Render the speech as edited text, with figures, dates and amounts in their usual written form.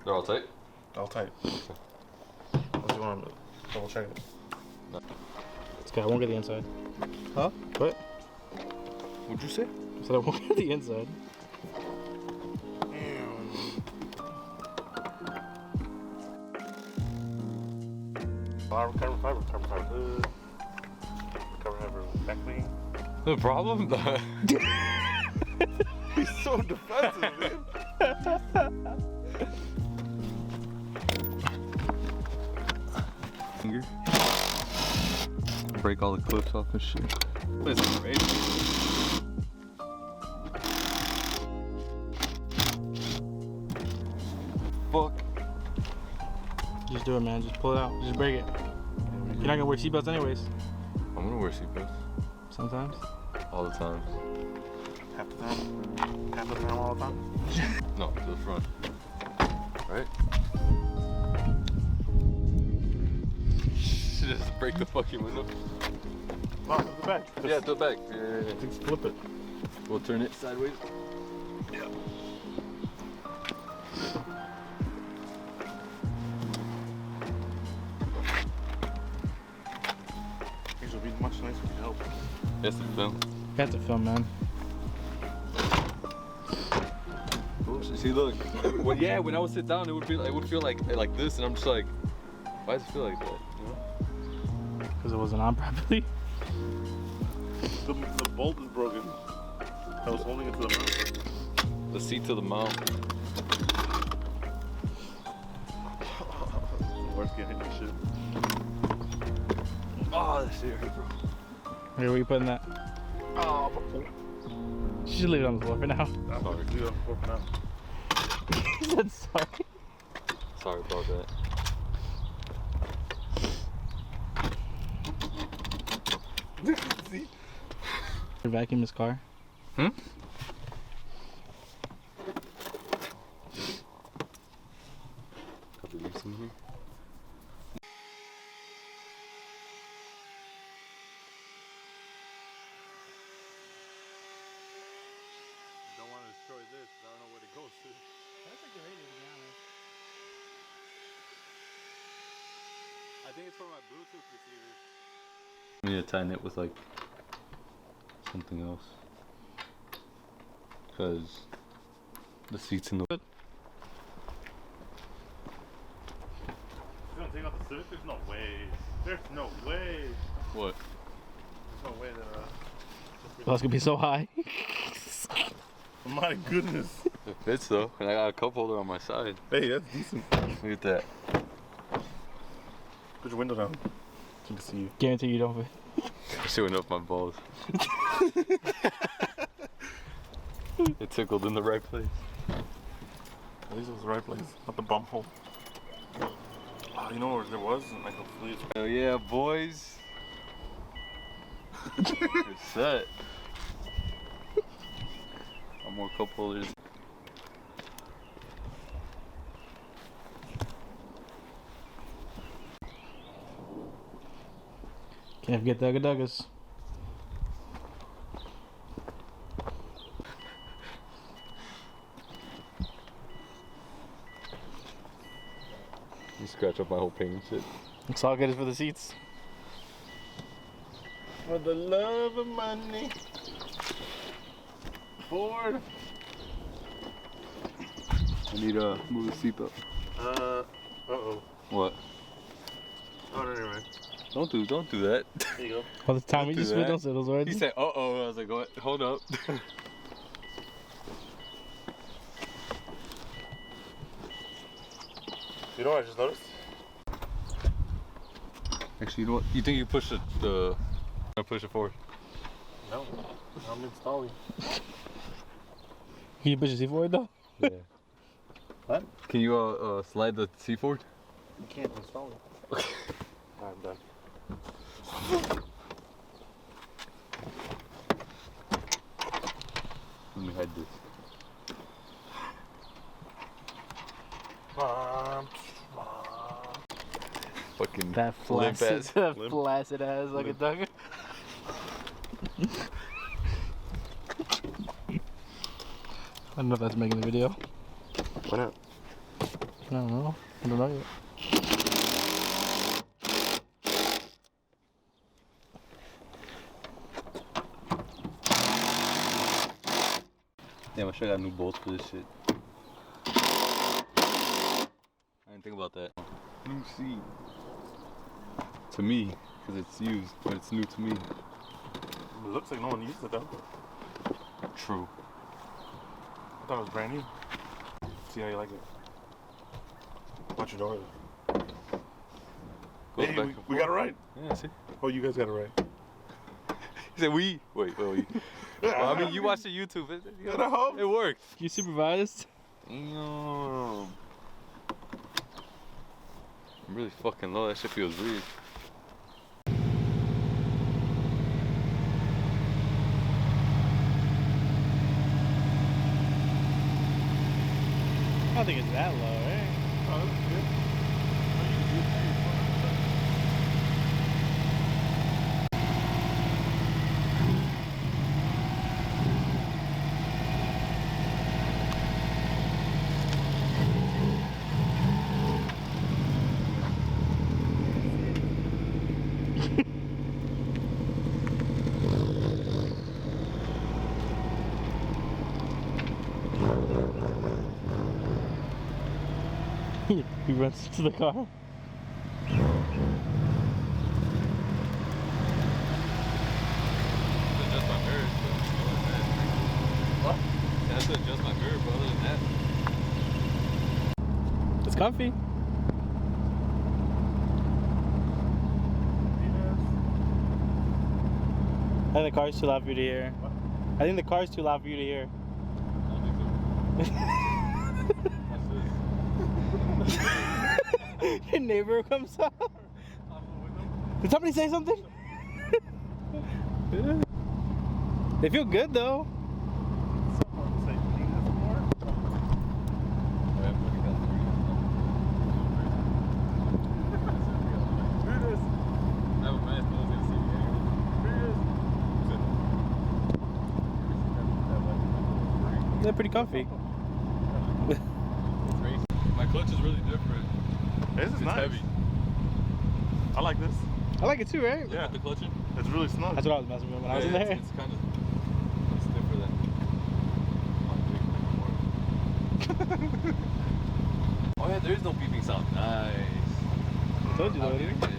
They're all tight? All tight. Okay. Unless you want to double check it. No. It's okay, I won't get the inside. Huh? What? What'd you say? I said I won't get the inside. Carbon fiber. Back wing. The problem? He's so defensive, man. Finger. Break all the clips off and shit. It's great. Fuck. Just do it, man. Just pull it out. Just break it. You're not gonna wear seatbelts anyways. I'm gonna wear seatbelts. Sometimes. All the time. Half the time? Half the time, all the time? No, to the front. Right? Just break the fucking window. Oh, to the back. Yeah, to the back. Yeah. Just flip it. We'll turn it sideways. Yeah. Things would be much nicer if you help. Yes, the film. Got to film, man. See, look. Well, yeah, when I would sit down, it would feel like this, and I'm just like, why does it feel like that? You know? Because it wasn't on properly. The bolt is broken. I was holding it to the mount. The seat to the mount. Worst getting hit and shit. Oh, that shit hurt, bro. Here, where you putting that? Oh, You should leave it on the floor for now. sorry. Leave it on the floor for now. He said sorry. Sorry about that. See? You vacuum his car? Hmm? Couple leaves in here. Don't want to destroy this, I don't know where it goes to. That's a good idea, to be honest. I think it's for my Bluetooth receiver. I need to tighten it with like something else. Because the seat's in the way. You're gonna take out the Civic? There's no way. There's no way. What? There's no way that Oh, it's gonna be so high. my goodness. It fits though, and I got a cup holder on my side. Hey, that's decent. Look at that. Put your window down so you can see you. Guarantee you don't fit. Showing up my balls. It tickled in the right place. At least it was the right place, not the bum hole. Oh, you know where there was? Like a fleet. Hell yeah, boys. You're set. One more cup holders. Can't forget the Ugga-Duggas. You scratch up my whole paint and shit. It's all good is for the seats. For the love of money. Ford. I need to move the seat up. Uh-oh. What? Oh, no, never mind. Don't do that. There you go. All the time we do just that. don't say those words. He said, uh-oh. I was like, what? Hold up. You know what I just noticed? Actually, you know what? You think you push it, push it forward? No. I'm installing. Can you push your seat forward though? Yeah. What? Can you slide the seat forward? You can't install it. Okay. Alright, I'm done. Let me hide this. Fucking That limp flaccid, ass. that flaccid ass Ugga-Dugga. I don't know if that's making the video. Why not? don't know. I don't know yet. Damn, I should have got new bolts for this shit. I didn't think about that. New seat. To me, because it's used, but it's new to me. It looks like no one used it though. True. I thought it was brand new. See how you like it. Watch your door. Hey, we got it right. Yeah, see? Oh, you guys got it right. He said we. Wait. Well, I mean, you watched the YouTube. It worked. You supervised? Damn. I'm really fucking low. That shit feels weird. I don't think it's that low, right? Oh, that's good. He runs to the car. Adjust my mirrors, but other than that, what? I have to adjust my mirror, but other than that, It's comfy. I think the car's too loud for you to hear. What? I think the car's too loud for you to hear. I don't think so. Watch this. Your neighbor comes up. Did somebody say something? They feel good though. Someone say penis more? They're pretty comfy. My clutch is really different. This is It's nice. heavy. I like this. I like it too, right? Yeah. The clutch in? It's really snug. That's what I was messing with when I was in there. It's kind of stiffer than oh yeah, there is no beeping sound. Nice. I told you I though. didn't get it.